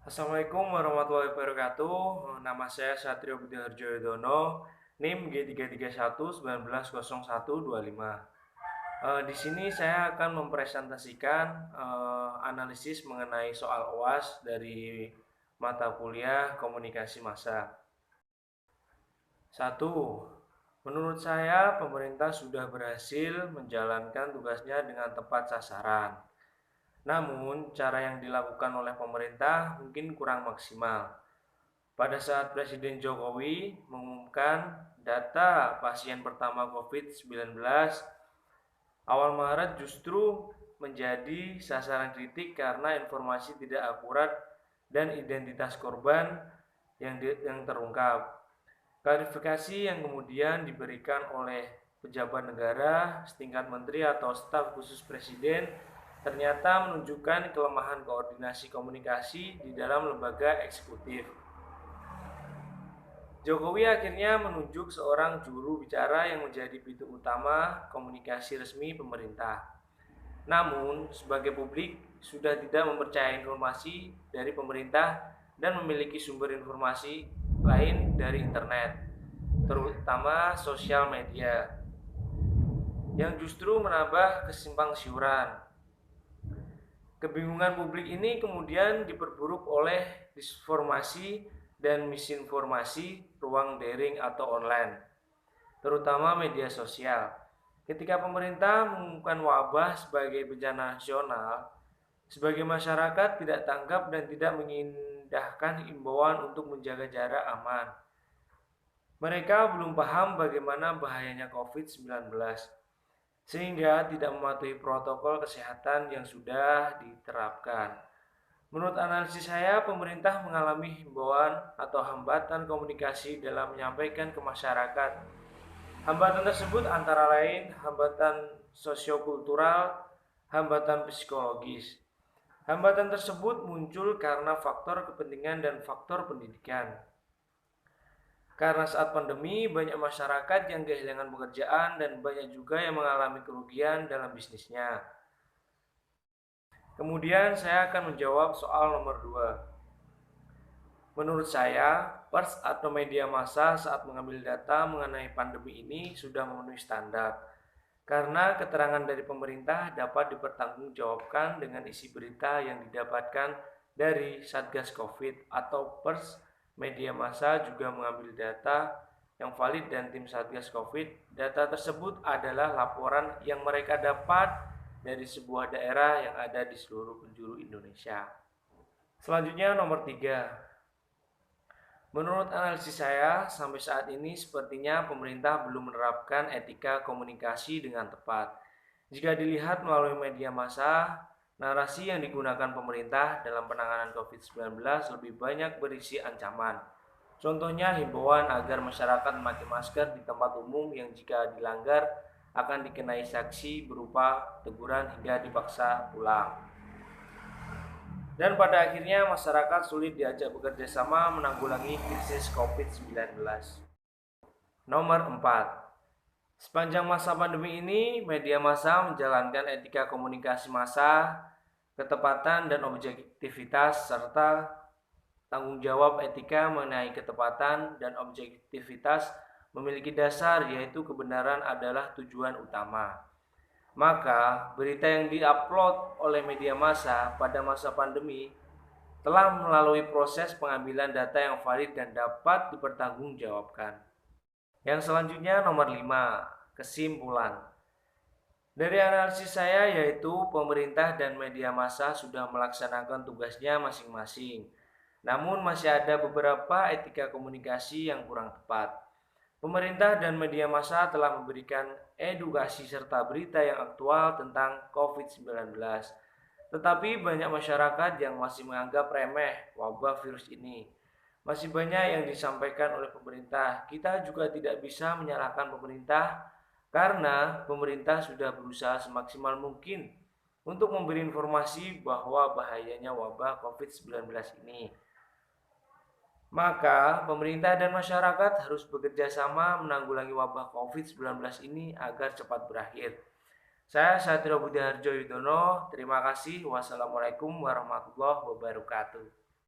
Assalamualaikum warahmatullahi wabarakatuh. Nama saya Satrio Budi Harjo Yudono, NIM G3319110125. Di sini saya akan mempresentasikan analisis mengenai soal UAS dari mata kuliah Komunikasi Massa. 1. Menurut saya pemerintah sudah berhasil menjalankan tugasnya dengan tepat sasaran. Namun, cara yang dilakukan oleh pemerintah mungkin kurang maksimal. Pada saat Presiden Jokowi mengumumkan data pasien pertama COVID-19, awal Maret justru menjadi sasaran kritik karena informasi tidak akurat dan identitas korban yang terungkap. Klarifikasi yang kemudian diberikan oleh pejabat negara, setingkat menteri atau staf khusus presiden ternyata menunjukkan kelemahan koordinasi komunikasi di dalam lembaga eksekutif. Jokowi akhirnya menunjuk seorang juru bicara yang menjadi pintu utama komunikasi resmi pemerintah. Namun, sebagai publik sudah tidak mempercayai informasi dari pemerintah dan memiliki sumber informasi lain dari internet, terutama sosial media, yang justru menambah kesimpang siuran. Kebingungan publik ini kemudian diperburuk oleh disinformasi dan misinformasi ruang daring atau online, terutama media sosial. Ketika pemerintah mengumumkan wabah sebagai bencana nasional, sebagai masyarakat tidak tanggap dan tidak mengindahkan imbauan untuk menjaga jarak aman. Mereka belum paham bagaimana bahayanya COVID-19, sehingga tidak mematuhi protokol kesehatan yang sudah diterapkan. Menurut analisis saya, pemerintah mengalami himbauan atau hambatan komunikasi dalam menyampaikan ke masyarakat. Hambatan tersebut antara lain hambatan sosiokultural, hambatan psikologis. Hambatan tersebut muncul karena faktor kepentingan dan faktor pendidikan. Karena saat pandemi, banyak masyarakat yang kehilangan pekerjaan dan banyak juga yang mengalami kerugian dalam bisnisnya. Kemudian saya akan menjawab soal nomor 2. Menurut saya, pers atau media massa saat mengambil data mengenai pandemi ini sudah memenuhi standar. Karena keterangan dari pemerintah dapat dipertanggungjawabkan dengan isi berita yang didapatkan dari Satgas Covid atau pers, media massa juga mengambil data yang valid dan tim Satgas Covid. Data tersebut adalah laporan yang mereka dapat dari sebuah daerah yang ada di seluruh penjuru Indonesia. Selanjutnya nomor 3. Menurut analisis saya, sampai saat ini sepertinya pemerintah belum menerapkan etika komunikasi dengan tepat. Jika dilihat melalui media massa, narasi yang digunakan pemerintah dalam penanganan COVID-19 lebih banyak berisi ancaman. Contohnya himbauan agar masyarakat memakai masker di tempat umum yang jika dilanggar akan dikenai sanksi berupa teguran hingga dipaksa pulang. Dan pada akhirnya masyarakat sulit diajak bekerja sama menanggulangi krisis COVID-19. Nomor 4. Sepanjang masa pandemi ini, media massa menjalankan etika komunikasi massa, ketepatan dan objektivitas, serta tanggung jawab etika mengenai ketepatan dan objektivitas memiliki dasar yaitu kebenaran adalah tujuan utama. Maka, berita yang diupload oleh media massa pada masa pandemi telah melalui proses pengambilan data yang valid dan dapat dipertanggungjawabkan. Yang selanjutnya nomor 5, kesimpulan. Dari analisis saya yaitu pemerintah dan media massa sudah melaksanakan tugasnya masing-masing. Namun masih ada beberapa etika komunikasi yang kurang tepat. Pemerintah dan media massa telah memberikan edukasi serta berita yang aktual tentang COVID-19. Tetapi banyak masyarakat yang masih menganggap remeh wabah virus ini. Masih banyak yang disampaikan oleh pemerintah. Kita juga tidak bisa menyalahkan pemerintah karena pemerintah sudah berusaha semaksimal mungkin untuk memberi informasi bahwa bahayanya wabah COVID-19 ini. Maka, pemerintah dan masyarakat harus bekerja sama menanggulangi wabah COVID-19 ini agar cepat berakhir. Saya Satrio Budi Harjo Yudono, terima kasih. Wassalamualaikum warahmatullahi wabarakatuh.